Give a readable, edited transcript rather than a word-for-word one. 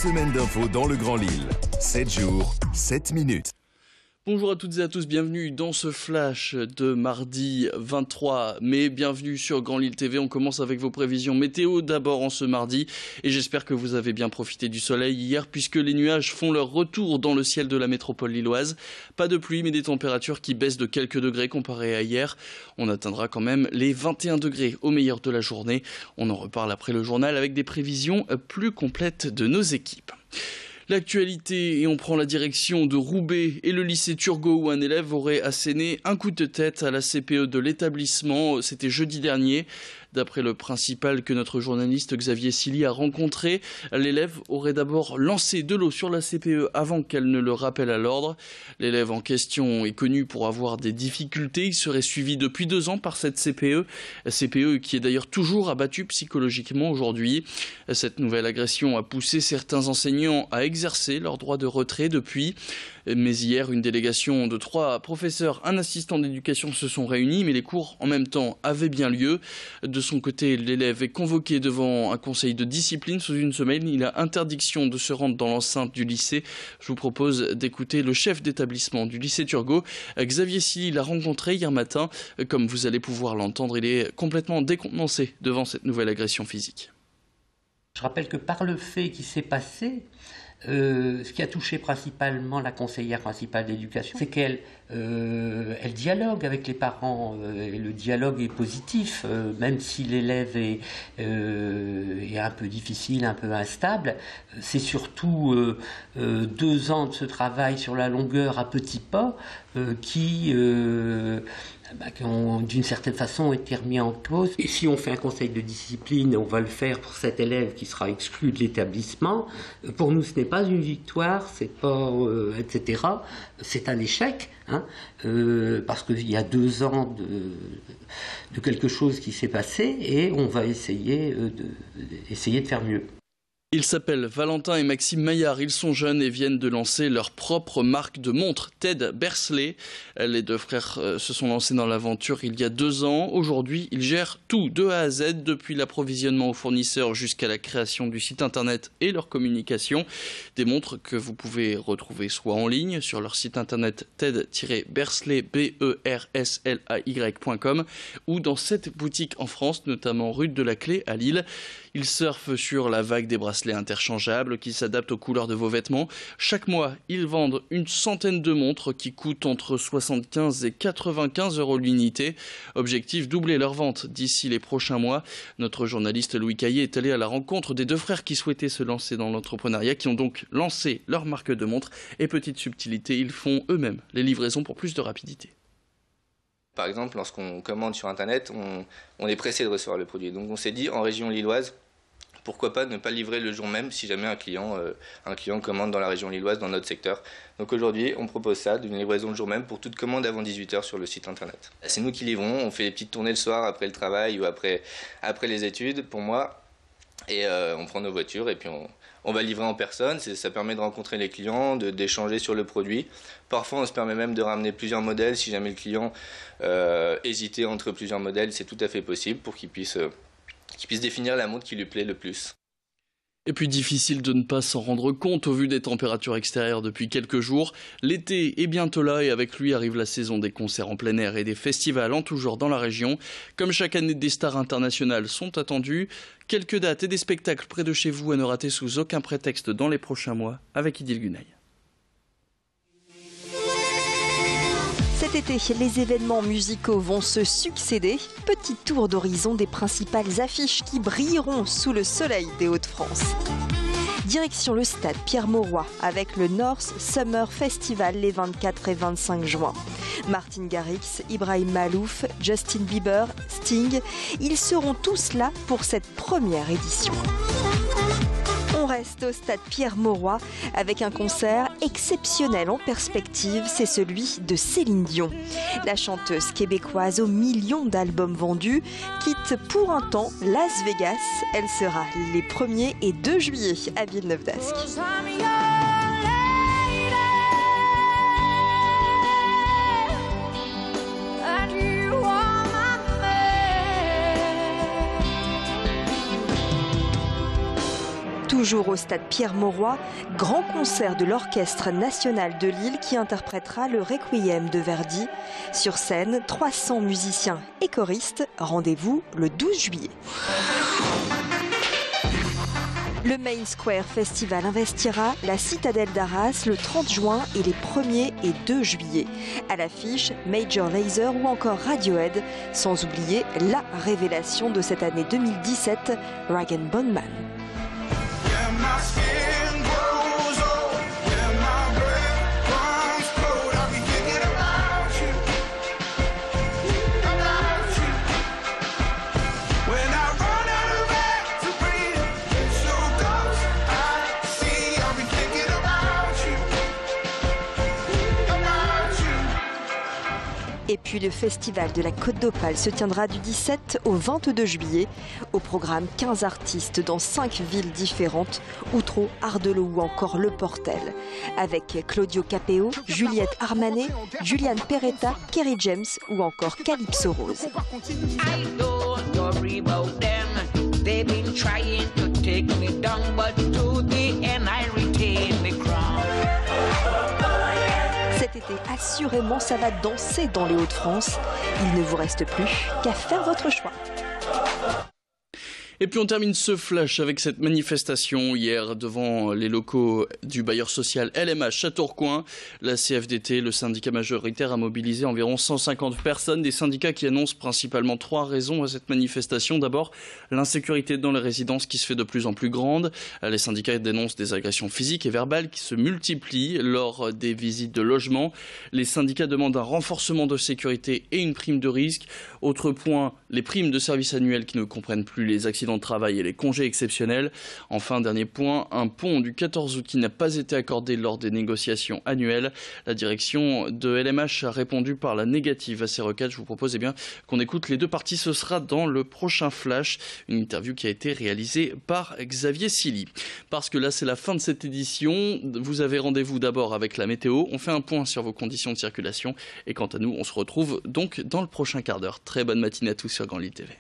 semaine d'infos dans le Grand Lille. 7 jours, 7 minutes. Bonjour à toutes et à tous, bienvenue dans ce flash de mardi 23 mai, bienvenue sur Grand Lille TV. On commence avec vos prévisions météo d'abord en ce mardi et j'espère que vous avez bien profité du soleil hier puisque les nuages font leur retour dans le ciel de la métropole lilloise. Pas de pluie mais des températures qui baissent de quelques degrés comparé à hier. On atteindra quand même les 21 degrés au meilleur de la journée. On en reparle après le journal avec des prévisions plus complètes de nos équipes. L'actualité, et on prend la direction de Roubaix et le lycée Turgot où un élève aurait asséné un coup de tête à la CPE de l'établissement. C'était jeudi dernier. D'après le principal que notre journaliste Xavier Silly a rencontré, l'élève aurait d'abord lancé de l'eau sur la CPE avant qu'elle ne le rappelle à l'ordre. L'élève en question est connu pour avoir des difficultés. Il serait suivi depuis 2 ans par cette CPE. CPE qui est d'ailleurs toujours abattue psychologiquement aujourd'hui. Cette nouvelle agression a poussé certains enseignants à exercer leur droit de retrait depuis. Mais hier, une délégation de 3 professeurs, un assistant d'éducation se sont réunis, mais les cours en même temps avaient bien lieu. De son côté, l'élève est convoqué devant un conseil de discipline sous une semaine. Il a interdiction de se rendre dans l'enceinte du lycée. Je vous propose d'écouter le chef d'établissement du lycée Turgot. Xavier Silly l'a rencontré hier matin. Comme vous allez pouvoir l'entendre, il est complètement décontenancé devant cette nouvelle agression physique. Je rappelle que par le fait qui s'est passé, ce qui a touché principalement la conseillère principale d'éducation, c'est qu'elle dialogue avec les parents. Et le dialogue est positif, même si l'élève est un peu difficile, un peu instable. C'est surtout 2 ans de ce travail sur la longueur à petits pas qui ont d'une certaine façon été remis en cause. Et si on fait un conseil de discipline, on va le faire pour cet élève qui sera exclu de l'établissement. Pour nous, ce n'est pas une victoire, c'est pas etc. C'est un échec, parce qu'il y a 2 ans de quelque chose qui s'est passé et on va essayer de faire mieux. Ils s'appellent Valentin et Maxime Maillard, ils sont jeunes et viennent de lancer leur propre marque de montres, Ted Bersley. Les 2 frères se sont lancés dans l'aventure il y a 2 ans. Aujourd'hui, ils gèrent tout de A à Z, depuis l'approvisionnement aux fournisseurs jusqu'à la création du site internet et leur communication. Des montres que vous pouvez retrouver soit en ligne sur leur site internet ted-bersley, berslay.com ou dans 7 boutiques en France, notamment rue de la Clé à Lille. Ils surfent sur la vague des bracelets interchangeables qui s'adaptent aux couleurs de vos vêtements. Chaque mois, ils vendent une centaine de montres qui coûtent entre 75 et 95 € l'unité. Objectif, doubler leur vente d'ici les prochains mois. Notre journaliste Louis Caillé est allé à la rencontre des 2 frères qui souhaitaient se lancer dans l'entrepreneuriat, qui ont donc lancé leur marque de montres. Et petite subtilité, ils font eux-mêmes les livraisons pour plus de rapidité. Par exemple, lorsqu'on commande sur Internet, on est pressé de recevoir le produit. Donc on s'est dit, en région lilloise, pourquoi pas ne pas livrer le jour même si jamais un client commande dans la région lilloise, dans notre secteur. Donc aujourd'hui, on propose ça, d'une livraison le jour même pour toute commande avant 18 h sur le site Internet. C'est nous qui livrons, on fait des petites tournées le soir après le travail ou après les études, pour moi. Et on prend nos voitures et puis on va livrer en personne. Ça permet de rencontrer les clients, d'échanger sur le produit. Parfois, on se permet même de ramener plusieurs modèles. Si jamais le client hésitait entre plusieurs modèles, c'est tout à fait possible pour qu'il puisse définir la montre qui lui plaît le plus. Et puis difficile de ne pas s'en rendre compte au vu des températures extérieures depuis quelques jours. L'été est bientôt là et avec lui arrive la saison des concerts en plein air et des festivals en tout genre dans la région. Comme chaque année, des stars internationales sont attendues. Quelques dates et des spectacles près de chez vous à ne rater sous aucun prétexte dans les prochains mois avec Idil Gunay. Cet été, les événements musicaux vont se succéder. Petit tour d'horizon des principales affiches qui brilleront sous le soleil des Hauts-de-France. Direction le stade Pierre-Mauroy avec le North Summer Festival les 24 et 25 juin. Martin Garrix, Ibrahim Malouf, Justin Bieber, Sting, ils seront tous là pour cette première édition. On reste au stade Pierre-Mauroy avec un concert exceptionnel en perspective, c'est celui de Céline Dion. La chanteuse québécoise aux millions d'albums vendus quitte pour un temps Las Vegas. Elle sera les 1er et 2 juillet à Villeneuve-d'Ascq. Toujours au stade Pierre-Mauroy, grand concert de l'Orchestre national de Lille qui interprétera le Requiem de Verdi. Sur scène, 300 musiciens et choristes. Rendez-vous le 12 juillet. Le Main Square Festival investira la citadelle d'Arras le 30 juin et les 1er et 2 juillet. À l'affiche, Major Lazer ou encore Radiohead, sans oublier la révélation de cette année 2017, Rag & Bone Man. Et puis le festival de la Côte d'Opale se tiendra du 17 au 22 juillet. Au programme 15 artistes dans 5 villes différentes, Outreau, Ardelot ou encore Le Portel. Avec Claudio Capéo, Juliette Armanet, Juliane Peretta, Kerry James ou encore Calypso Rose. Cet été, assurément, ça va danser dans les Hauts-de-France. Il ne vous reste plus qu'à faire votre choix. Et puis on termine ce flash avec cette manifestation hier devant les locaux du bailleur social LMH Châteauroux. La CFDT, le syndicat majoritaire, a mobilisé environ 150 personnes. Des syndicats qui annoncent principalement 3 raisons à cette manifestation. D'abord, l'insécurité dans les résidences qui se fait de plus en plus grande. Les syndicats dénoncent des agressions physiques et verbales qui se multiplient lors des visites de logement. Les syndicats demandent un renforcement de sécurité et une prime de risque. Autre point, les primes de services annuels qui ne comprennent plus les accidents de travail et les congés exceptionnels. Enfin, dernier point, un pont du 14 août qui n'a pas été accordé lors des négociations annuelles. La direction de LMH a répondu par la négative à ces requêtes. Je vous propose qu'on écoute les 2 parties. Ce sera dans le prochain flash, une interview qui a été réalisée par Xavier Silly. Parce que là, c'est la fin de cette édition. Vous avez rendez-vous d'abord avec la météo. On fait un point sur vos conditions de circulation. Et quant à nous, on se retrouve donc dans le prochain quart d'heure. Très bonne matinée à tous sur Grand Lille TV.